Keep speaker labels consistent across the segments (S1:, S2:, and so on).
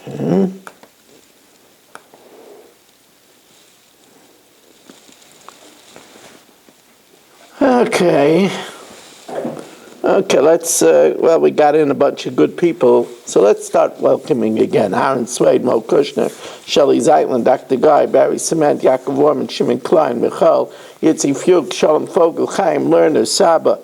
S1: Okay. Okay, let's, we got in a bunch of good people, so let's start welcoming again. Aaron Swade, Mo Kushner, Shelley Zeitlin, Dr. Guy, Barry Cement, Yaakov Warman, Shimon Klein, Michal, Yitzi Fuchs, Shalom Fogel, Chaim Lerner, Saba,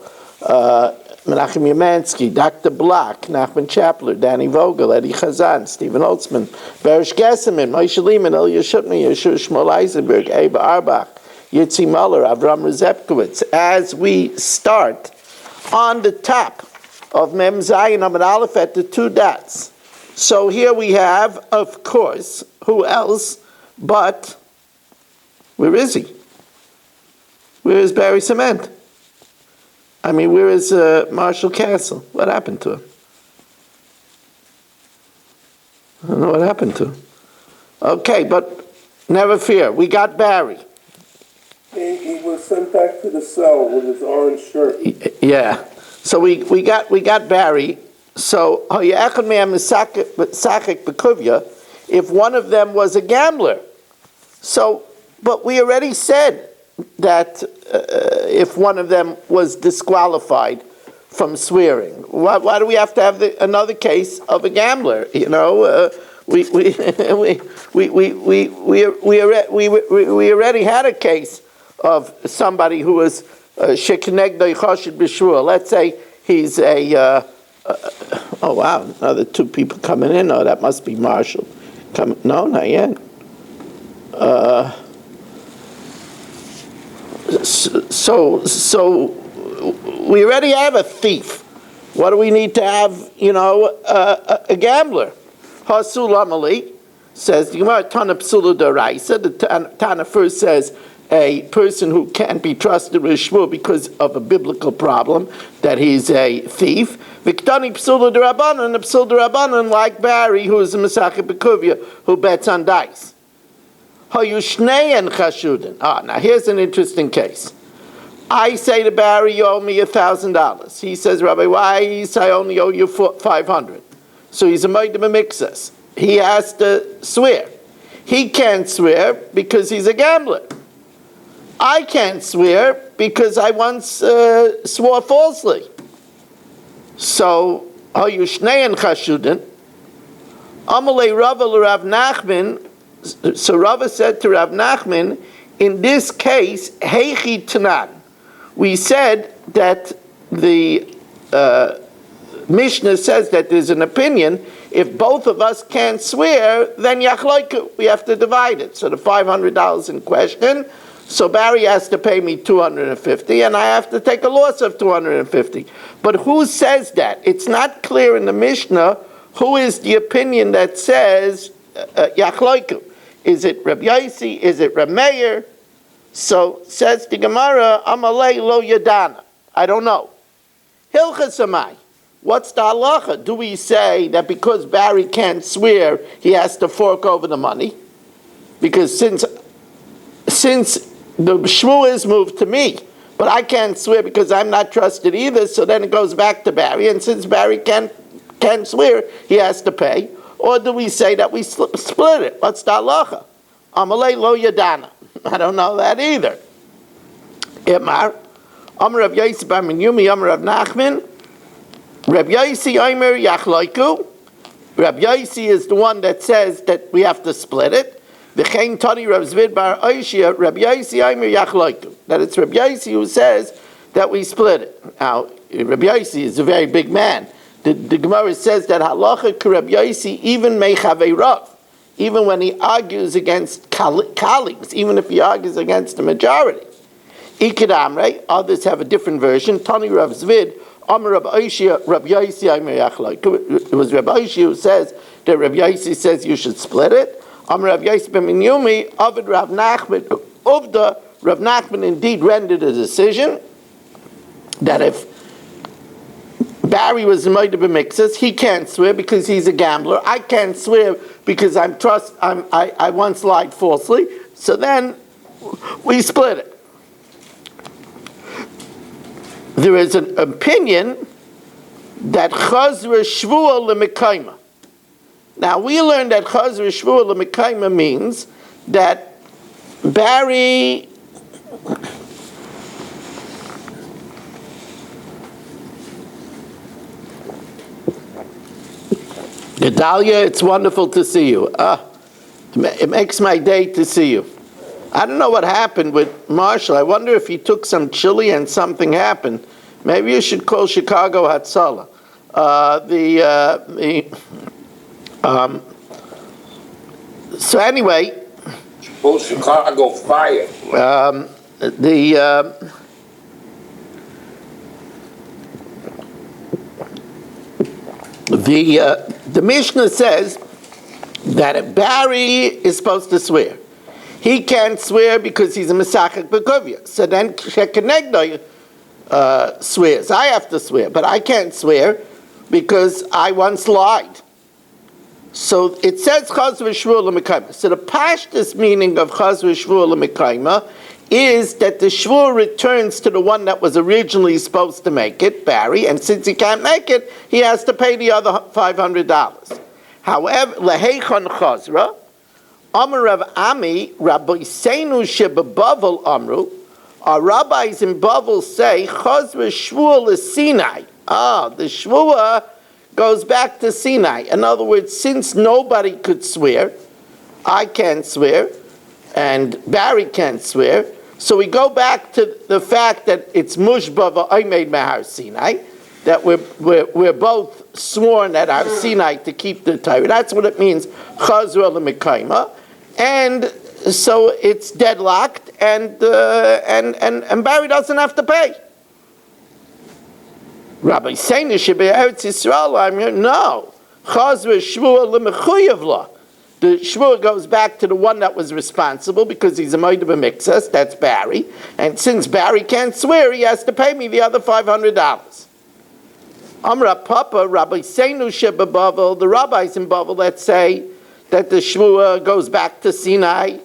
S1: Menachem Yamansky, Dr. Block, Nachman Chapler, Danny Vogel, Eddie Chazan, Stephen Oltzman, Barish Gesseman, Moshe Lehman, Elia Shutman, Yeshua Shmuel Eisenberg, Abe Arbach, Yitzi Muller, Avram Rezepkowitz. As we start on the top of Mem Zayin Amud Aleph at the two dots. So here we have, of course, who else but, where is he? Where is Barry Cement? Where is Marshall Castle? What happened to him? I don't know what happened to him. Okay, but never fear, we got Barry.
S2: He was sent back to the cell with his orange shirt.
S1: Yeah. So we got Barry. So if one of them was a gambler. So, but we already said that if one of them was disqualified from swearing, why do we have to have another case of a gambler? We already had a case of somebody who was shekinegdoi chashid b'shvua. Let's say he's oh wow, another two people coming in. Oh, that must be Marshall. No, not yet. So we already have a thief. What do we need to have? A gambler. Hasul Amali says the Gemara Tana Psula D'Oraisa. The Tana first says a person who can't be trusted with shvur because of a biblical problem, that he's a thief. Viktani Psula D'Rabbanan, and the Psula D'Rabbanan, like Barry, who is a Mesachah Bekuvia, who bets on dice. Hayushnei and Chashudin. Now here's an interesting case. I say to Barry, you owe me $1,000. He says, Rabbi, why? He says, I only owe you $500. So he's a Moed B'Mikzas. He has to swear. He can't swear because he's a gambler. I can't swear because I once swore falsely. So, Hayushnei and Chashudin. Amalei Rava l'Rav Nachman. So Rava said to Rav Nachman, in this case, Heichi Tanan. We said that the Mishnah says that there's an opinion, if both of us can't swear, then yachloiku, we have to divide it. So the $500 in question, so Barry has to pay me $250, and I have to take a loss of $250. But who says that? It's not clear in the Mishnah who is the opinion that says yachloiku. Is it Reb Yossi? Is it Reb Meir? So says the Gemara, Amalei lo yadana. I don't know. Hilchas amai. What's the halacha? Do we say that because Barry can't swear, he has to fork over the money? Because since the shvua is moved to me, but I can't swear because I'm not trusted either, so then it goes back to Barry, and since Barry can't swear, he has to pay. Or do we say that we split it? What's the halacha? Amalei lo yadana. I don't know that either. Imar, Amar Rav Yossi bar Minyumi, Amar Rav Nachman, Rav Yossi Omer Yachloiku. Rav Yossi is the one that says that we have to split it. V'chein Tani Rav Zvid bar Oishia, Rav Yossi Omer Yachloiku. That it's Rav Yossi who says that we split it. Now, Rav Yossi is a very big man. The Gemara says that halacha Rav Yossi even mechavei rav. Even when he argues against colleagues, even if he argues against the majority. Ikid Amrei, others have a different version. Tani Rav Zvid, Amar Rav Oishia, Rav Yossi Amar Yachloik. It was Rav Oishia who says that Rav Yossi says you should split it. Amar Rav Yossi ben Minyumi, Avid Rav Nachman, Uvda, Rav Nachman indeed rendered a decision that if Barry was a Moed B'Mikzas, he can't swear because he's a gambler. I can't swear because I once lied falsely. So then we split it. There is an opinion that Chazra Shvua L'Mekayma. Now we learned that Chazar Shvuah L'Mekayma means that Barry Gedalia, it's wonderful to see you. It makes my day to see you. I don't know what happened with Marshall. I wonder if he took some chili and something happened. Maybe you should call Chicago Hatzalah. So anyway,
S3: Oh, Chicago fire.
S1: The Mishnah says that a Barry is supposed to swear. He can't swear because he's a Mesachek B'Kuvya. So then Shekenegdo swears. I have to swear, but I can't swear because I once lied. So it says Chaz v'Shvuah L'Mekayma. So the pashtus meaning of Chaz v'Shvuah L'Mekayma is that the shvuah returns to the one that was originally supposed to make it, Barry, and since he can't make it, he has to pay the other $500. However, Leheichon Chazra, Amar Rav Ami, Rabbi Seinu Shebabavel Amru, our rabbis in Bavel say, Chaz v'Shvuah L'Sinai. The shvuah goes back to Sinai. In other words, since nobody could swear, I can't swear, and Barry can't swear, so we go back to the fact that it's Mushba v'Omed Mehar Sinai, that we're both sworn at our Sinai to keep the Torah. That's what it means, Chazra L'Mekayma, and so it's deadlocked, and Barry doesn't have to pay. Rabbi Seinu Shebe'eretz Yisrael, no. Chazra Shvuah L'Mechuyev La. The shvuah goes back to the one that was responsible because he's a moed b'mikzas, that's Barry. And since Barry can't swear, he has to pay me the other $500. Amra Papa, Rabbi Seinu Shebebavel, the rabbis in Bavel that say that the shvuah goes back to Sinai,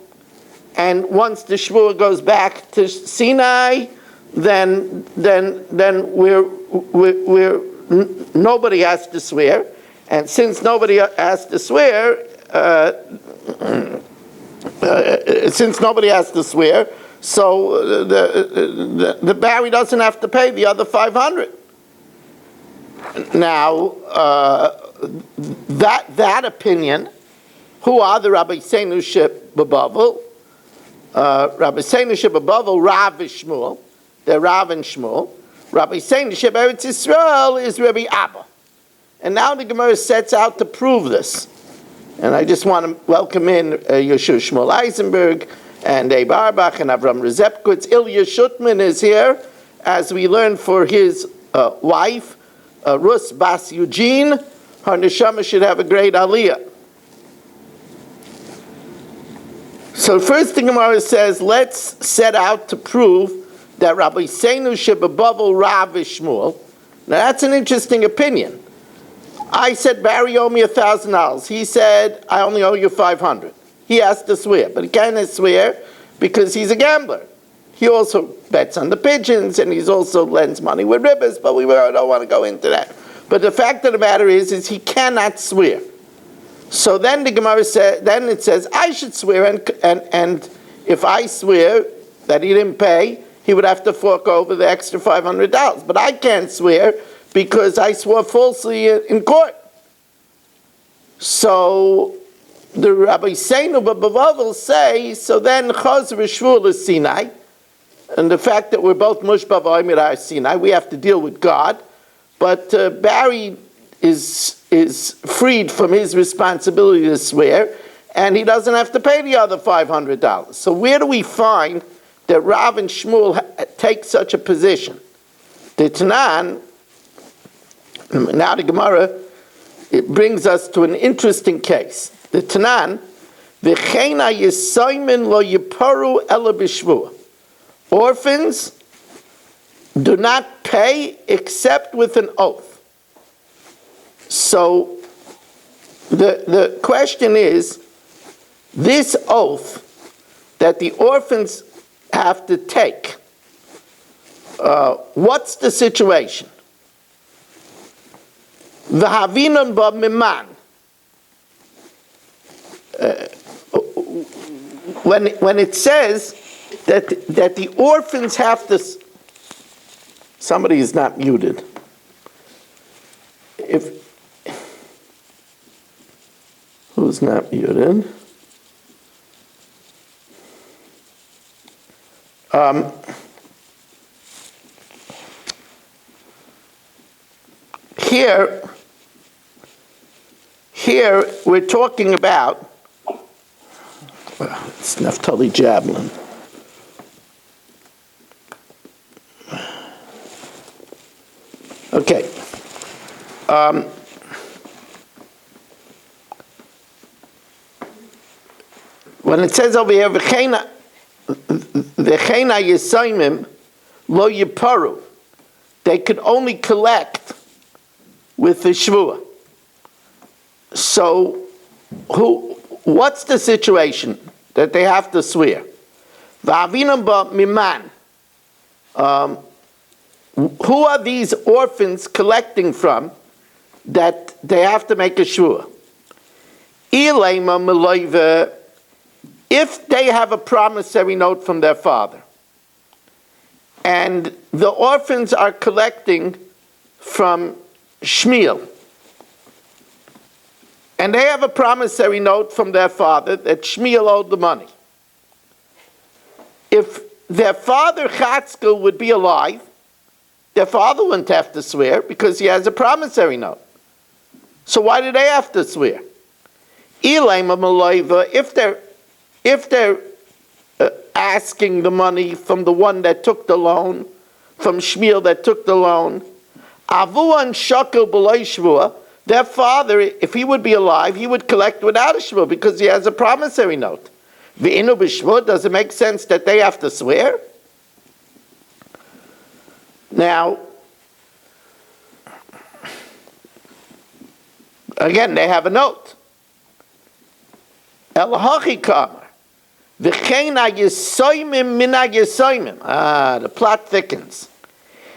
S1: and once the shvuah goes back to Sinai, then we're nobody has to swear, and since nobody has to swear, so the Barry doesn't have to pay the other $500. Now, that opinion, who are the Rabbi Seinu Shebabavel? Rabbi Seinu Shebabavel, Rav and Shmuel. They're Rav and Shmuel. Rabbi Seinu Sheberetz Yisrael is Rabbi Abba. And now the Gemara sets out to prove this. And I just want to welcome in Yeshua Shmuel Eisenberg and Abe Arbach and Avram Rezepkowitz. Ilya Shutman is here, as we learn for his wife, Rus Bas Eugene. Her neshama should have a great aliyah. So first the Gemara says, let's set out to prove that Rabbi Seinu Shebabavel Rav Shmuel. Now that's an interesting opinion. I said, Barry, owe me $1,000. He said, I only owe you $500. He has to swear, but he can't swear because he's a gambler. He also bets on the pigeons, and he's also lends money with ribbons, but we don't want to go into that. But the fact of the matter is he cannot swear. So then the Gemara says, then it says, I should swear, and if I swear that he didn't pay, he would have to fork over the extra $500. But I can't swear because I swore falsely in court. So the Rabbi Seinu B'Bavel say, so then Chaz v'Shvuah L'Sinai, and the fact that we're both Mushba v'Omed Sinai, we have to deal with God, but Barry is freed from his responsibility to swear, and he doesn't have to pay the other $500. So where do we find that Rav and Shmuel take such a position? The Tanan, now the Gemara, it brings us to an interesting case. The Tanan, v'cheina yisoimin lo yiparu ela b'shvuah. Orphans do not pay except with an oath. So the question is, this oath that the orphans have to take, what's the situation? V'havinon ba miman. when it says that the orphans have to, somebody is not muted. Who's not muted? Here we're talking about, it's Naphtali Jablin. Okay. When it says over here, V'cheina Yisaimim lo yiparu, they could only collect with the Shvuah. So, what's the situation that they have to swear? V'avinam ba miman. Who are these orphans collecting from that they have to make a shvuah? Ilema meloive, if they have a promissory note from their father, and the orphans are collecting from Shmuel, and they have a promissory note from their father that Shmuel owed the money. If their father Chatzkel would be alive, their father wouldn't have to swear because he has a promissory note. So why do they have to swear? If they're asking the money from the one that took the loan, from Shmuel that took the loan, Avuan shakel b'loy shvua, their father, if he would be alive, he would collect without a shvua because he has a promissory note. V'inu b'shvua, does it make sense that they have to swear? Now, again, they have a note. Elahachi kamar, v'cheina yisoymim mina yisoymim. The plot thickens.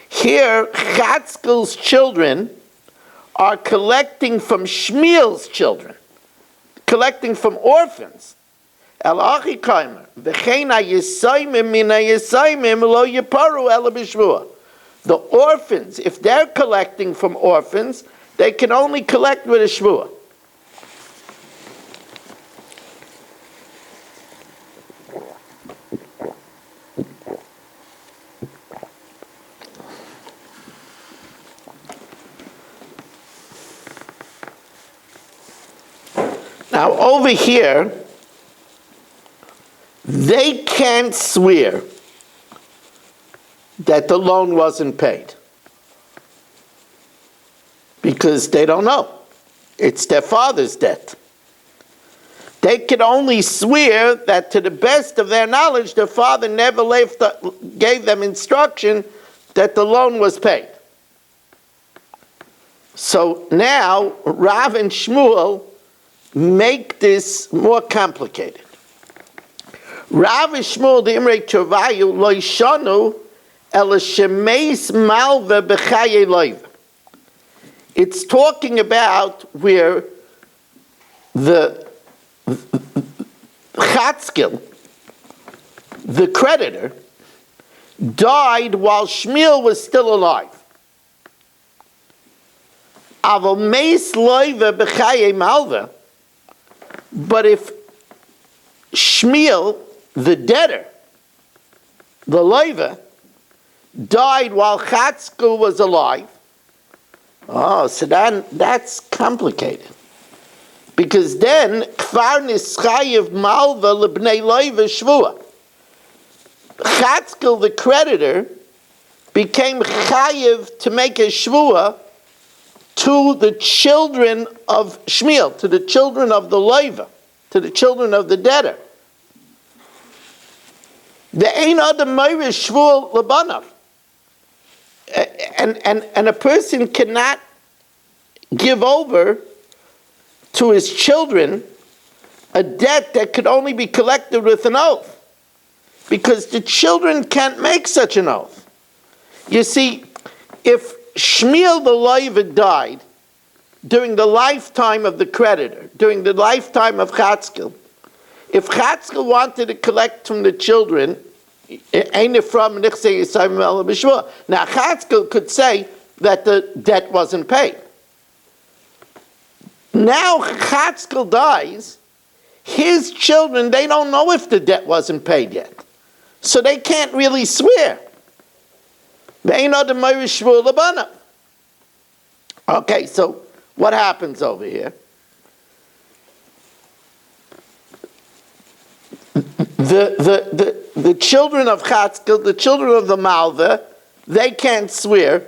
S1: Here, Chatzkel's children are collecting from Shmuel's children, collecting from orphans. Elahachi kamar, v'cheina yisoymim mina yisoymim lo yiparu ela b'shvua. The orphans, if they're collecting from orphans, they can only collect with a shvuah. Now over here, they can't swear that the loan wasn't paid because they don't know. It's their father's debt. They can only swear that to the best of their knowledge, their father never gave them instruction that the loan was paid. So now Rav and Shmuel make this more complicated. Rav and Shmuel, the Imrei Chovayu, lo yishanu it's talking about where the Chatzkel, the creditor, died while Shmuel was still alive. But if Shmuel, the debtor, the loiva, died while Chatzkel was alive. Oh, so that's complicated. Because then, Kfar Nischayev Malva Lebnei Loiva Shvua. Chatzkel, the creditor, became Chayev to make a Shvua to the children of Shmuel, to the children of the loiva, to the children of the debtor. The Ein Adam Meirish Shvua Labanav. And a person cannot give over to his children a debt that could only be collected with an oath, because the children can't make such an oath. You see, if Shmuel the loiva died during the lifetime of the creditor, during the lifetime of Chatzkel. If Chatzkel wanted to collect from the children, now Chatzkel could say that the debt wasn't paid. Now Chatzkel dies, his children, they don't know if the debt wasn't paid yet. So they can't really swear. Okay, so what happens over here? The children of Chatzkel, the children of the Malva, they can't swear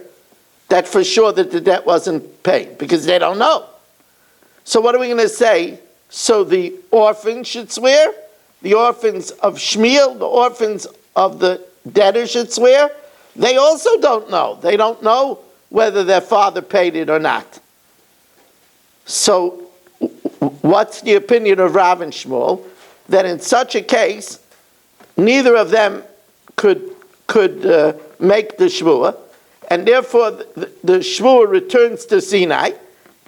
S1: that for sure that the debt wasn't paid because they don't know. So what are we going to say? So the orphans should swear? The orphans of Shmuel, the orphans of the debtor should swear? They also don't know. They don't know whether their father paid it or not. So what's the opinion of Rav and Shmuel? That in such a case, neither of them could make the Shavuos, and therefore the Shavuos returns to Sinai,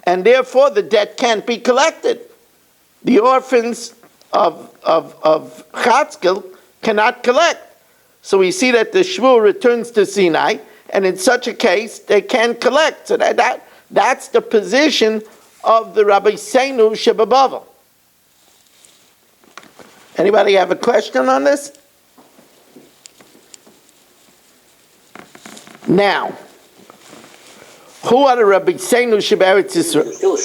S1: and therefore the debt can't be collected. The orphans of Chatzkel cannot collect. So we see that the Shavuos returns to Sinai, and in such a case, they can collect. So that's the position of the Rabbi Seinu Shebabavel. Anybody have a question on this? Now, who are the Rabbi Seinu Sheberetz Yisrael?
S4: There's still a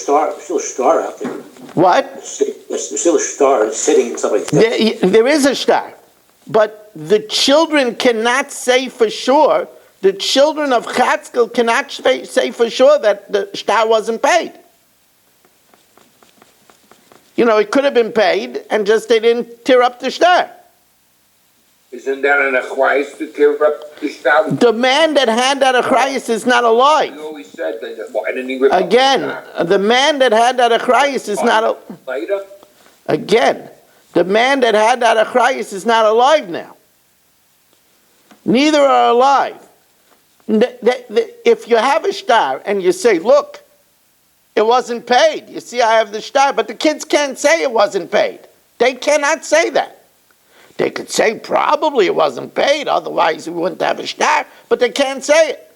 S4: star out there.
S1: What?
S4: There's still a star sitting in somebody's desk.
S1: There is a star, but the children cannot say for sure. The children of Chatzkel cannot say for sure that the star wasn't paid. You know, it could have been paid, and just they didn't tear up the star.
S3: Isn't that an achrayus to tear up the shtar?
S1: The man that had that achrayus is not alive.
S3: You always said that. Why didn't he rip up the
S1: Again,
S3: shtar?
S1: the man that had that achrayus is not
S3: Later?
S1: Again, the man that had that achrayus is not alive now. Neither are alive. If you have a shtar and you say, look, it wasn't paid. You see, I have the shtar, but the kids can't say it wasn't paid. They cannot say that. They could say probably it wasn't paid, otherwise we wouldn't have a shtar, but they can't say it.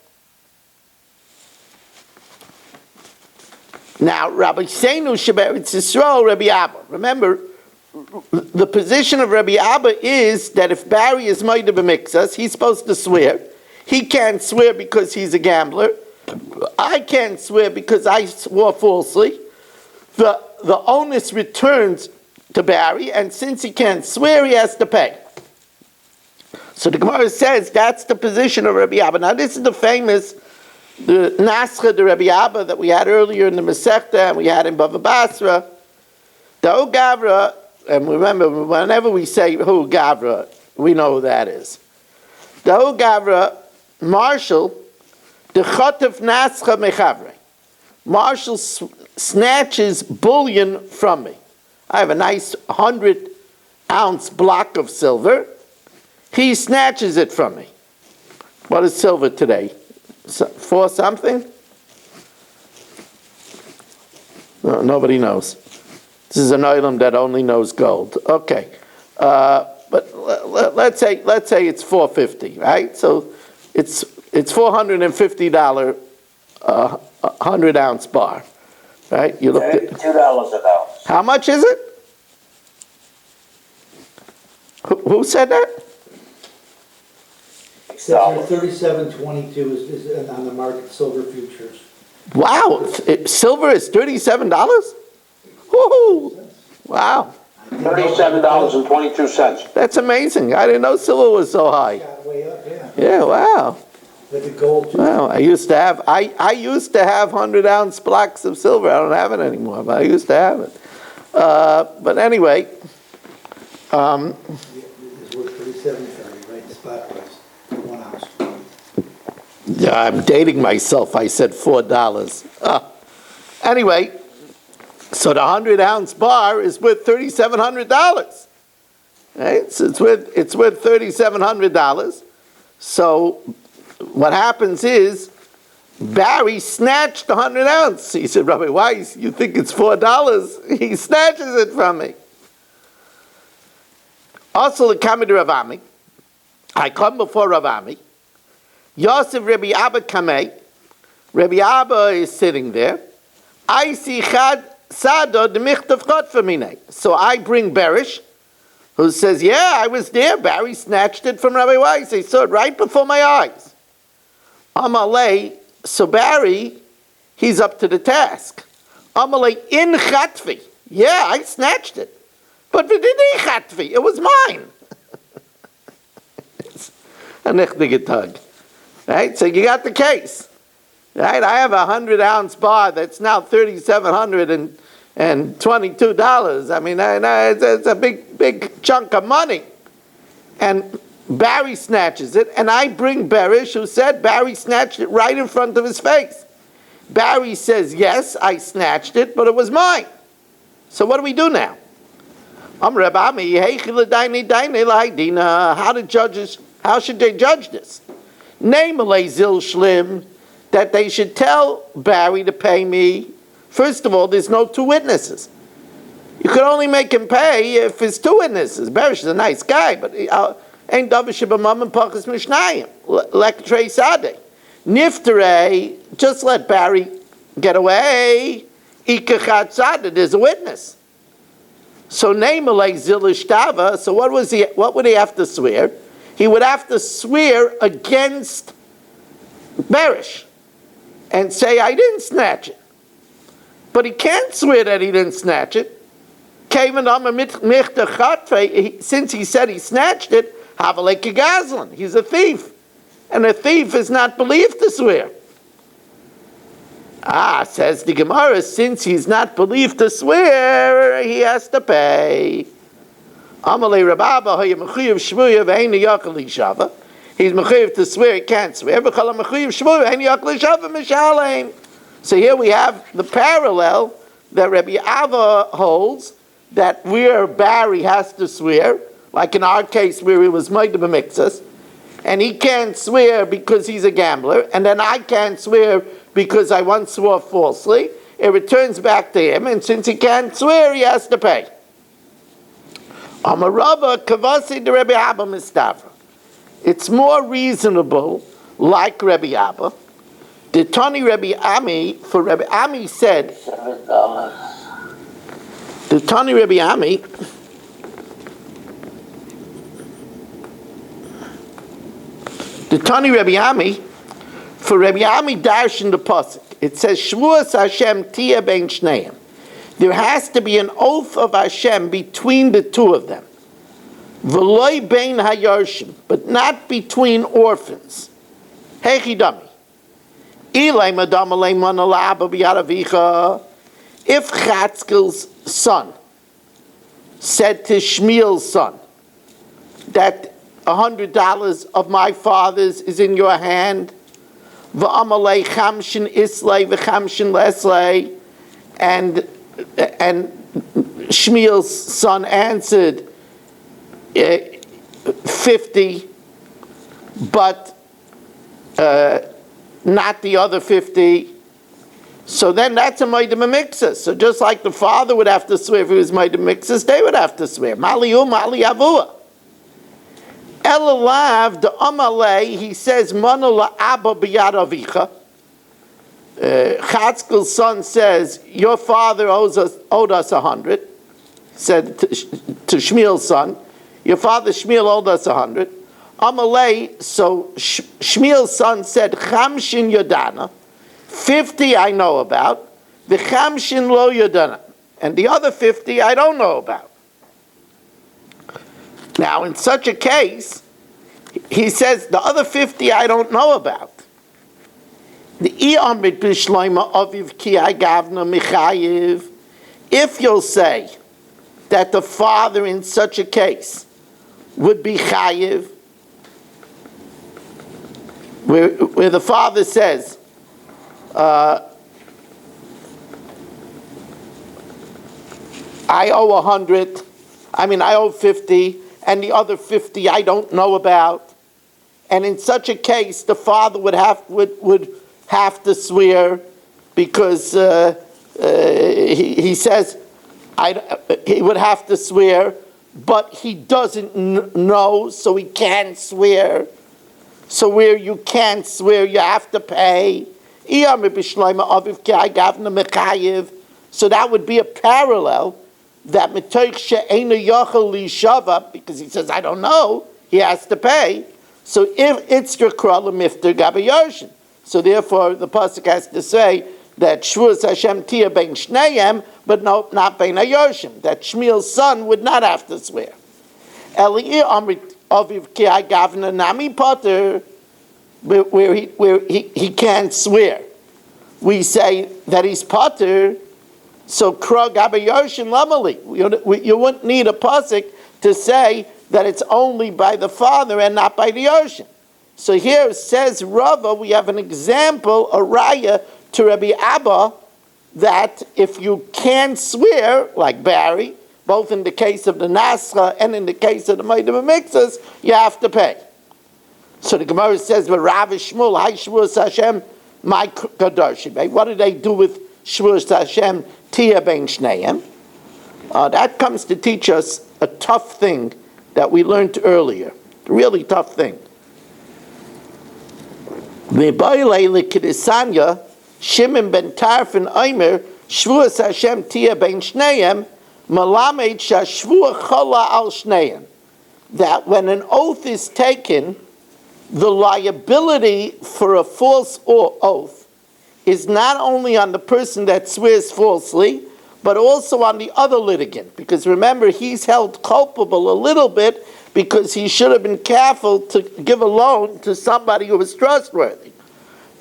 S1: Now, Rabbi Seinu Sheberetz Yisrael, Rabbi Abba. Remember, the position of Rabbi Abba is that if Barry is Moed b'mikzas, he's supposed to swear. He can't swear because he's a gambler. I can't swear because I swore falsely. The onus returns to Barry, and since he can't swear, he has to pay. So the Gemara says that's the position of Rabbi Abba. Now this is the Nascha de Rabbi Abba that we had earlier in the Masechta, and we had in Bava Basra. The Hu Gavra, and remember, whenever we say Hu Gavra, we know who that is. The Hu Gavra, Marshall, the Chotev Nascha Mechavre. Marshall snatches bullion from me. I have a nice 100-ounce block of silver. He snatches it from me. What is silver today? 4 something? No, nobody knows. This is an item that only knows gold. Okay, but let's say it's $4.50, right? So it's $450 100-ounce bar, right? You looked at
S4: $2 an ounce.
S1: how much is it? Who said that?
S5: $37.22 is on the market, silver futures.
S1: Wow, silver is $37? Woohoo! Wow,
S4: $37.22.
S1: that's amazing. I didn't know silver was so high.
S5: Got way up, yeah.
S1: Yeah, wow.
S5: Like the gold too.
S1: Wow, I used to have 100-ounce blocks of silver. I don't have it anymore, but I used to have it. But anyway,
S5: It's worth $37.30, right? The spot price for 1 ounce.
S1: yeah, I'm dating myself. I said $4. Anyway, so the 100-ounce bar is worth $3,700. Right? So it's worth $3,700. So what happens is Barry snatched 100 ounce. He said, Rabbi Weiss, you think it's $4? He snatches it from me. Also, the Kamid Rav Ami. I come before Rav Ami. Yosef Rabbi Abba Kamei. Rabbi Abba is sitting there. I see Chad Sada the Michtav Chot for me. So I bring Berish, who says, yeah, I was there. Barry snatched it from Rabbi Weiss. I saw it right before my eyes. Amalei, so Barry, he's up to the task. Amalei in Chatvi. Yeah, I snatched it. But v'didei Chatvi, it was mine. It's a nechtige tug. Right? So you got the case. Right? I have a 100-ounce bar that's now $3,722. I mean, it's a big chunk of money. And Barry snatches it, and I bring Berish, who said Barry snatched it right in front of his face. Barry says, yes, I snatched it, but it was mine. So what do we do now? How should they judge this? Name Zil Shlim, that they should tell Barry to pay me. First of all, there's no two witnesses. You could only make him pay if there's two witnesses. Berish is a nice guy, but ain't Davish B'mam and Pachas Mishnayim. Lektrei Sadeh. Nifterei, just let Barry get away. Ikachat Sadeh, there's a witness. So name Zil Ishtava, so what would he have to swear? He would have to swear against Berish and say, I didn't snatch it. But he can't swear that he didn't snatch it. Since he said he snatched it, he's a thief. And a thief is not believed to swear. Says the Gemara, since he's not believed to swear, he has to pay. He's mechuyev to swear, he can't swear. So here we have the parallel that Rabbi Ava holds, that where Barry has to swear, like in our case where he was Moed B'miktzas, and he can't swear because he's a gambler, and then I can't swear because I once swore falsely. It returns back to him, and since he can't swear, he has to pay. It's more reasonable, like Rabbi Abba. The Tani Rabbi Ami, for Rabbi Ami said, the Tani Rabbi Ami, for Rabbi Ami darshan the pasuk, it says, Shavuos Hashem tia bein shneim. There has to be an oath of Hashem between the two of them. V'loi bein hayarshim, but not between orphans. Hechidami. If Chatzkel's son said to Shmuel's son that $100 of my father's is in your hand, and Shmuel's son answered 50, but not the other 50. So then that's a Moed B'miktzas. So just like the father would have to swear if he was Moed B'miktzas, they would have to swear. Maliu, Mali Avua. Elalav, the Amalei, he says, Manu la'aba b'yad avicha. Chatzkel's son says, your father owed us 100. Said to Shmuel's son, your father Shmuel owed us 100. Amalei, so Shmuel's son said, Chamshin Yodana, 50 I know about, the Chamshin Lo Yodana, and the other 50 I don't know about. Now, in such a case, he says, the other 50 I don't know about. If you'll say that the father in such a case would be chayiv, where the father says, I owe 100, I owe 50, and the other 50 I don't know about. And in such a case, the father would have have to swear because he says he would have to swear, but he doesn't know, so he can't swear. So where you can't swear, you have to pay. So that would be a parallel that because he says, I don't know, he has to pay. So if it's your krala mifter gabayoshin, so therefore the pasuk has to say that Shavuos Hashem tia ben shneyem, but no, not ben ayoshim. That Shmuel's son would not have to swear. Eli amrit aviv ki gavna nami potter, where he can't swear. We say that he's potter. So kra gabayoshin lamali. You wouldn't need a pasuk to say that it's only by the father and not by the ocean. So here says Rava, we have an example, a raya to Rabbi Abba, that if you can swear, like Barry, both in the case of the Nasra and in the case of the Maidim Mixas, you have to pay. So the Gemara says, Rav Shmuel, Hai Shavuos Hashem, my Kadoshim. What do they do with Shavuos Hashem, Tia Ben Shneim? That comes to teach us a tough thing that we learned earlier. Really tough thing. Shimon ben Tarfon Omer, Shavuos Hashem Tia ben Shneim, Malamed Shashvua Chola al Shneim. That when an oath is taken, the liability for a false oath is not only on the person that swears falsely, but also on the other litigant. Because remember, he's held culpable a little bit because he should have been careful to give a loan to somebody who was trustworthy.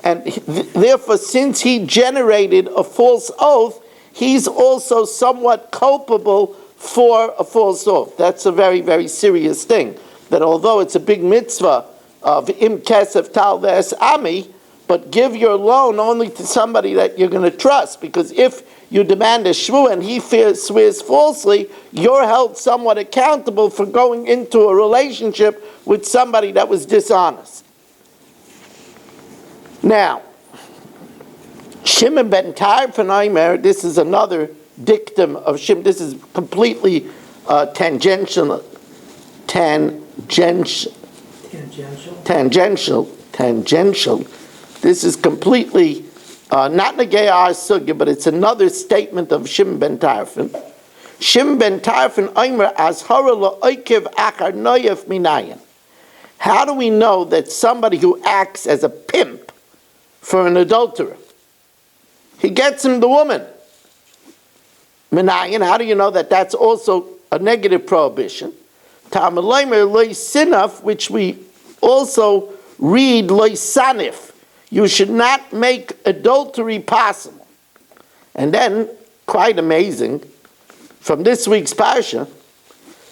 S1: And therefore, since he generated a false oath, he's also somewhat culpable for a false oath. That's a very, very serious thing. That although it's a big mitzvah of im kesef tal ves ami, but give your loan only to somebody that you're going to trust. Because if you demand a shvu and he swears falsely, you're held somewhat accountable for going into a relationship with somebody that was dishonest. Now, Shimon ben Tarfon Omer, this is another dictum of Shimon. This is completely tangential. This is completely not negei our sugya, but it's another statement of Shimon ben Tarfon. Shimon ben Tarfon Omer azhara la'oikev achar noyef minayin. How do we know that somebody who acts as a pimp for an adulterer, he gets him the woman? Minayin, how do you know that that's also a negative prohibition? Ta'amalaymir loy sinaf, which we also read loy sanif. You should not make adultery possible. And then, quite amazing, from this week's parsha,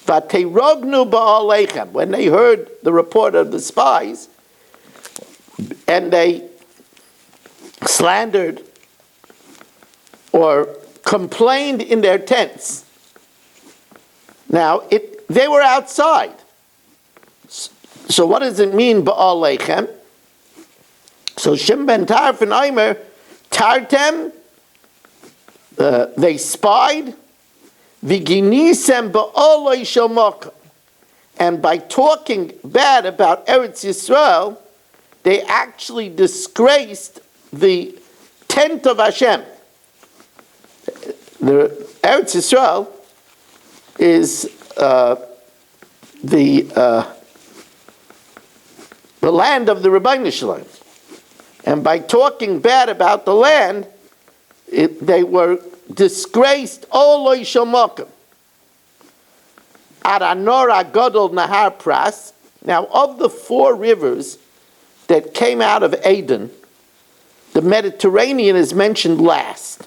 S1: Vateirognu ba'alechem, when they heard the report of the spies, and they slandered or complained in their tents. Now, they were outside. So what does it mean, ba'alechem? So Shimon ben Tarfon Omer, tartem, they spied, v'ginisem ba'oloi shel, and by talking bad about Eretz Yisrael, they actually disgraced the tent of Hashem. The Eretz Yisrael is the land of the Rebbeinu Shalom. And by talking bad about the land, they were disgraced. Oloi shomokim. Aranora Godol Nahar Pras. Now, of the 4 rivers that came out of Eden, the Mediterranean is mentioned last.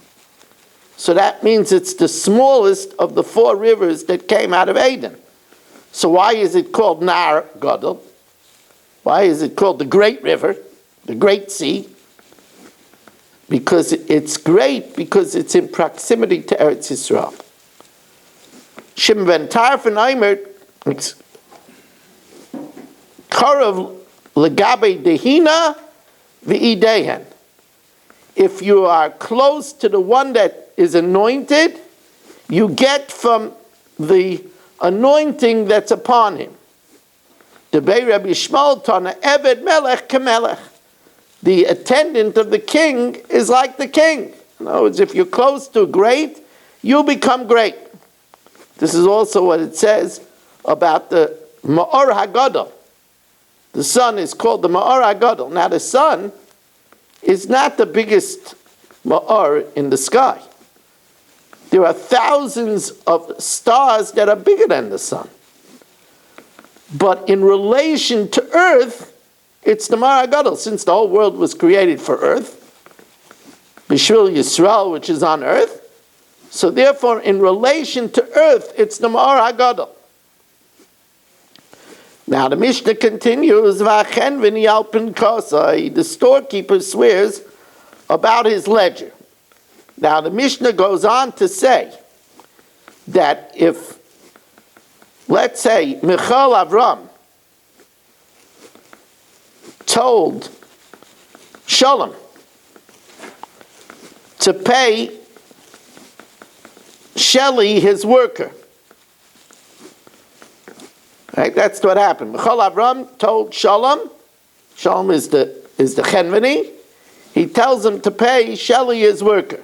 S1: So that means it's the smallest of the 4 rivers that came out of Eden. So why is it called Nahar Godol? Why is it called the Great River, the Great Sea? Because it's great, because it's in proximity to Eretz Yisrael. Shimon ben Tarfon Omer, Karav legabe dehina v'idehen. if you are close to the one that is anointed, you get from the anointing that's upon him. The Rabbi Shmuel Tana Eved Melech Kemelech. The attendant of the king is like the king. In other words, if you're close to great, you become great. This is also what it says about the Ma'or HaGadol. The sun is called the Ma'or HaGadol. Now the sun is not the biggest Ma'or in the sky. There are thousands of stars that are bigger than the sun. But in relation to earth, it's the Ma'or HaGadol, since the whole world was created for earth. Bishvil Yisrael, which is on earth. So therefore, in relation to earth, it's the Ma'or HaGadol. Now the Mishnah continues, V'achen v'niyalpin kosai, the storekeeper swears about his ledger. Now the Mishnah goes on to say that if, let's say, Michal Avram told Shalom to pay Shelley, his worker. Right? That's what happened. Michal Avram told Shalom is the Chenveni, he tells him to pay Shelley, his worker.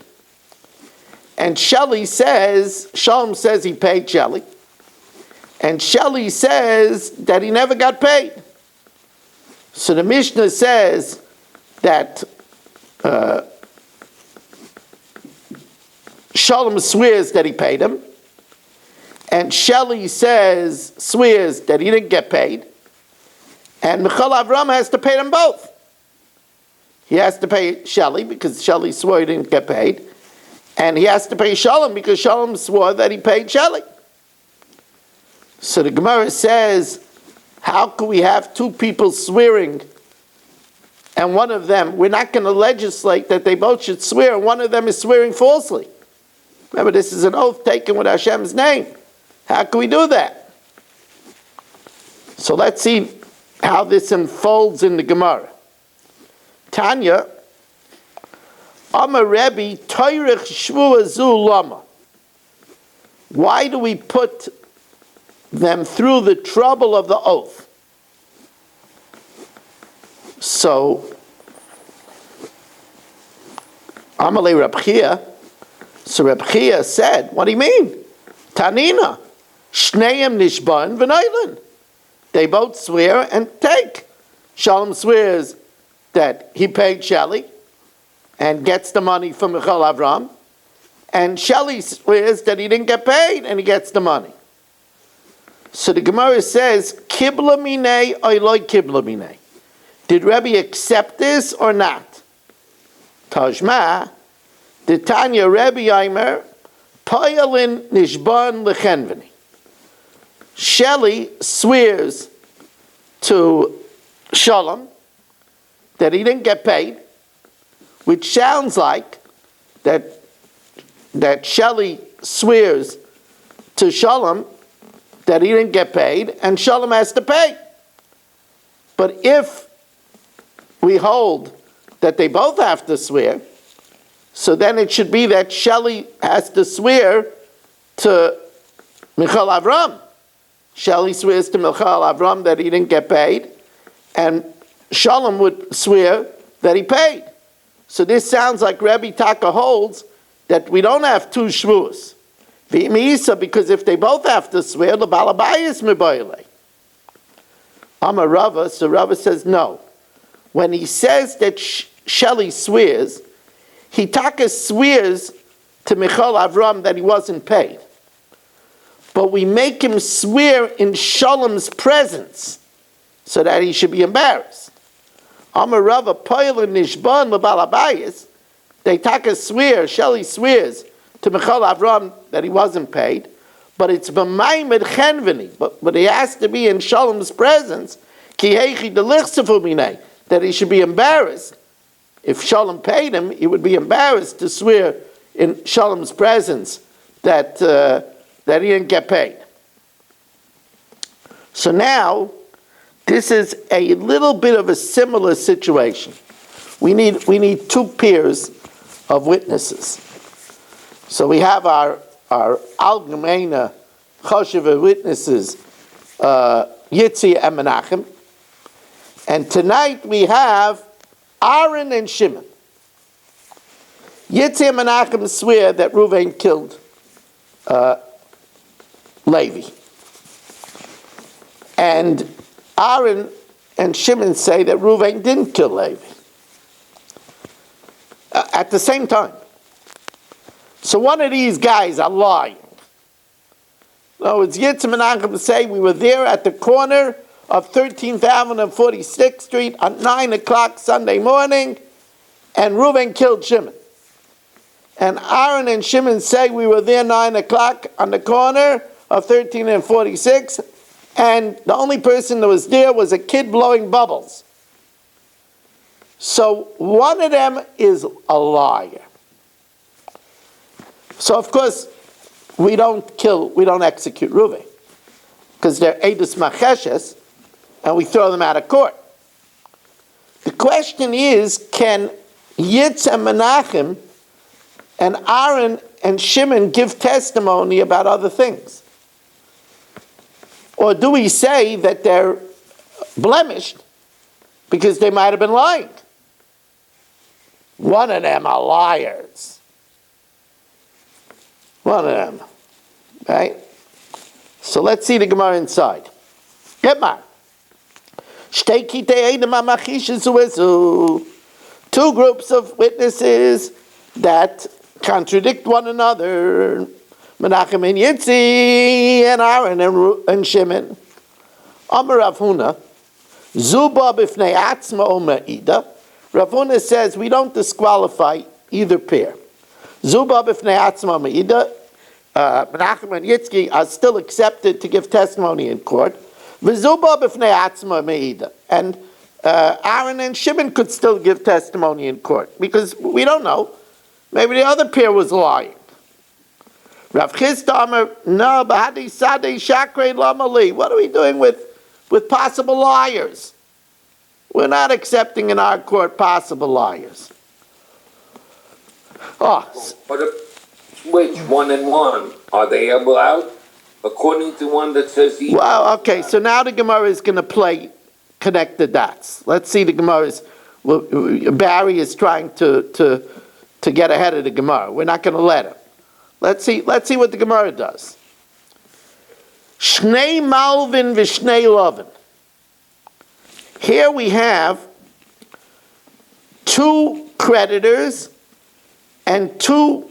S1: And Shalom says he paid Shelley. And Shelley says that he never got paid. So the Mishnah says that Shalom swears that he paid him, and Shelley swears that he didn't get paid, and Michal Avram has to pay them both. He has to pay Shelley because Shelley swore he didn't get paid, and he has to pay Shalom because Shalom swore that he paid Shelley. So the Gemara says, how can we have two people swearing, and one of them, we're not going to legislate that they both should swear, and one of them is swearing falsely? Remember, this is an oath taken with Hashem's name. How can we do that? So let's see how this unfolds in the Gemara. Tanya, Amar Rebbe, Toirich Shvuos Zu Lama. Why do we put them through the trouble of the oath? So, Amalei Reb Chia. So Reb Chia said, what do you mean? Tanina, Shneim Nishban V'Nailan. They both swear and take. Shalom swears that he paid Shelley and gets the money from Michal Avram, and Shelley swears that he didn't get paid and he gets the money. So the Gemara says, Kibla minei oiloi kibla minei. Did Rebbe accept this or not? Tajma, the Tanya Rebbe Aimer, Payalin Nishban Lechenveni. Shelley swears to Shalom that he didn't get paid, which sounds like that Shelley swears to Shalom that he didn't get paid, and Shalom has to pay. But if we hold that they both have to swear, so then it should be that Shelley has to swear to Michal Avram. Shelley swears to Michal Avram that he didn't get paid, and Shalom would swear that he paid. So this sounds like Rebbe Taka holds that we don't have two Shavuos. V'imisa, because if they both have to swear, the Balabayas Mebayale. Amar Rava, so Rava says no. When he says that Shelley swears, he Taka swears to Michal Avram that he wasn't paid. But we make him swear in Shalom's presence so that he should be embarrassed. Amar Rava Poil Nishban LeBalabayas, they Taka swear, Shelley swears to Michal Avram that he wasn't paid, but it's b'maymed chenveni, but he has to be in Shalom's presence, ki heichi delichsefu minei, that he should be embarrassed. If Shalom paid him, he would be embarrassed to swear in Shalom's presence that he didn't get paid. So now, this is a little bit of a similar situation. We need two peers of witnesses. So we have our Algemeine Choshev witnesses, Yitzi and Menachem. And tonight we have Aaron and Shimon. Yitzi and Menachem swear that Reuven killed Levi. And Aaron and Shimon say that Reuven didn't kill Levi. At the same time. So one of these guys are lying. No, it's Yitzi and Menachem say we were there at the corner of 13th Avenue and 46th Street at 9 o'clock Sunday morning, and Reuven killed Shimon. And Aaron and Shimon say we were there 9 o'clock on the corner of 13 and 46, and the only person that was there was a kid blowing bubbles. So one of them is a liar. So of course, we don't execute Reuven, because they're Eidus Macheshes, and we throw them out of court. The question is, can Yitz and Menachem and Aaron and Shimon give testimony about other things? Or do we say that they're blemished because they might have been lying? One of them are liars. One of them. Right? So let's see the Gemara inside. Gemara. Two groups of witnesses that contradict one another. Menachem and Yitzi, and Aaron and Shimon. Amar Rav Huna, Zuba b'fnei atzma o ma'ida. Rav Huna says we don't disqualify either pair. Zuba b'fnei atzma o ma'ida. Menachem and Yitzki are still accepted to give testimony in court. V'zuba b'fnei atzma me'ida. And Aaron and Shimon could still give testimony in court, because we don't know. Maybe the other pair was lying. Rav Chisda Amar, no, b'hadi sadei shakrei lamali. What are we doing with possible liars? We're not accepting in our court possible liars.
S3: But which one and one? Are they allowed? According to one that says he...
S1: Well, okay, so now the Gemara is going to connect the dots. Let's see the Gemara's... Barry is trying to get ahead of the Gemara. We're not going to let him. Let's see what the Gemara does. Shnei Malvin v'Shnei Lovin. Here we have two creditors and two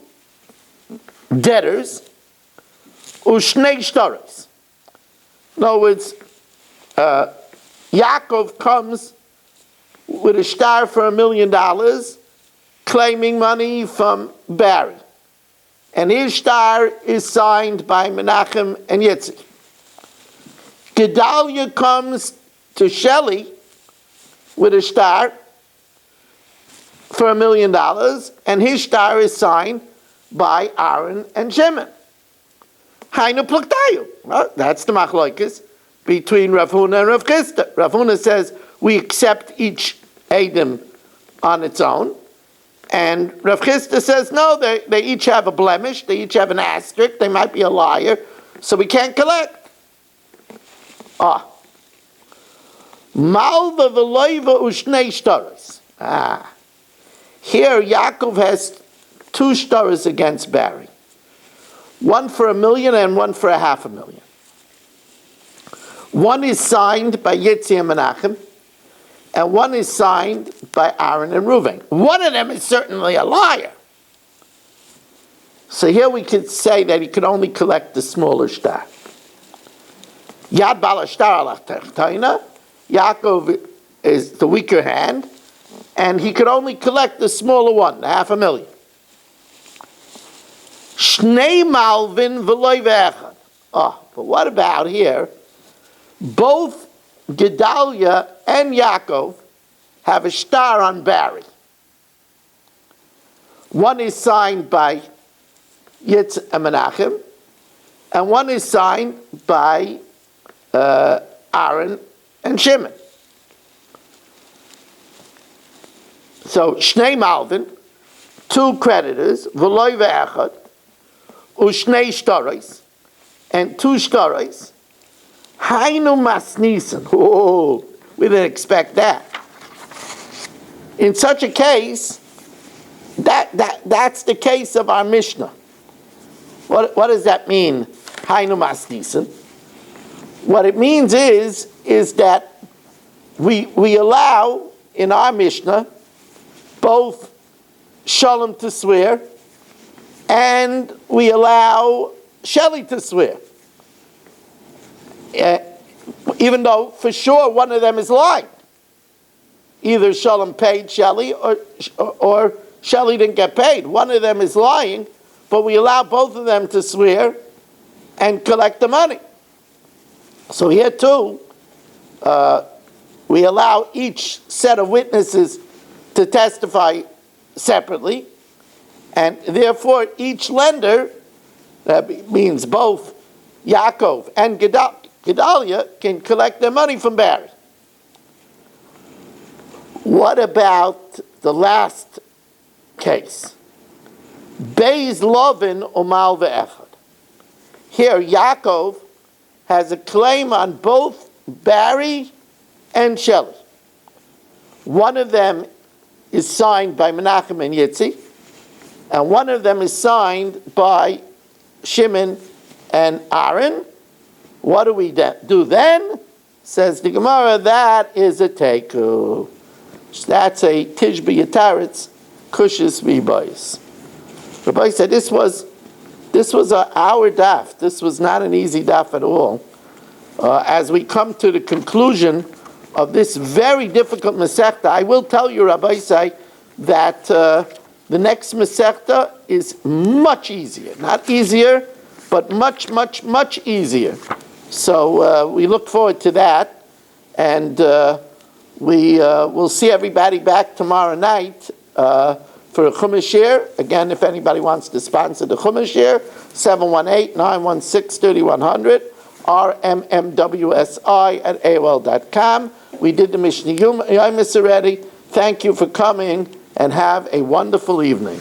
S1: debtors, Ushnei Shtaros. In other words, Yaakov comes with a shtar for $1 million, claiming money from Barry. And his shtar is signed by Menachem and Yitzi. Gedalia comes to Shelley with a shtar for $1 million, and his shtar is signed by Aaron and Shimon. Hainu pluktayu. Well, that's the machlokes between Rav Huna and Rav Chisda. Rav Huna says we accept each Edom on its own, and Rav Chisda says no, they each have a blemish, they each have an asterisk, they might be a liar, so we can't collect. Malva v'loiva ushnei shtaros. Here Yaakov has two shtaros against Barry. One for $1 million and one for $500,000. One is signed by Yitzi and Menachem, and one is signed by Aaron and Reuven. One of them is certainly a liar. So here we could say that he could only collect the smaller shtar. Yad bal shtar alach techtaina. Yaakov is the weaker hand, and he could only collect the smaller one, the $500,000. Shnei Malvin v'loy ve'echad. But what about here? Both Gedalia and Yaakov have a shtar on Barry. One is signed by Yitz and Menachem, and one is signed by Aaron and Shimon. So Shnei Malvin, two creditors, v'loy ve'echad, u'shnei shtaros, and two shtaros, hainu masnisan. Oh, we didn't expect that. In such a case, that's the case of our Mishnah. What does that mean? Hainu masnisan. What it means is that we allow in our Mishnah both shalom to swear and we allow Shelley to swear. Even though for sure one of them is lying. Either Shalom paid Shelley or Shelley didn't get paid. One of them is lying, but we allow both of them to swear and collect the money. So here too, we allow each set of witnesses to testify separately, and therefore each lender, that means both Yaakov and Gedalia, can collect their money from Barry. What about the last case? Beis Lovin Umal Ve'echad. Here Yaakov has a claim on both Barry and Shelley. One of them is signed by Menachem and Yitzi, and one of them is signed by Shimon and Aaron. What do we do then? Says the Gemara, that is a teiku. That's a Tishbi Yataritz Kushis V'Bayis. Rabbi said this was our daf. This was not an easy daf at all. As we come to the conclusion of this very difficult Masechta, I will tell you, Rabbi say, that the next Masechta is much easier. Not easier, but much, much, much easier. So we look forward to that, and we will see everybody back tomorrow night for a Chumash Shir. Again, if anybody wants to sponsor the Chumash Shir, 718-916-3100, rmmwsi@aol.com. We did the Mishnah Yomis already. Thank you for coming, and have a wonderful evening.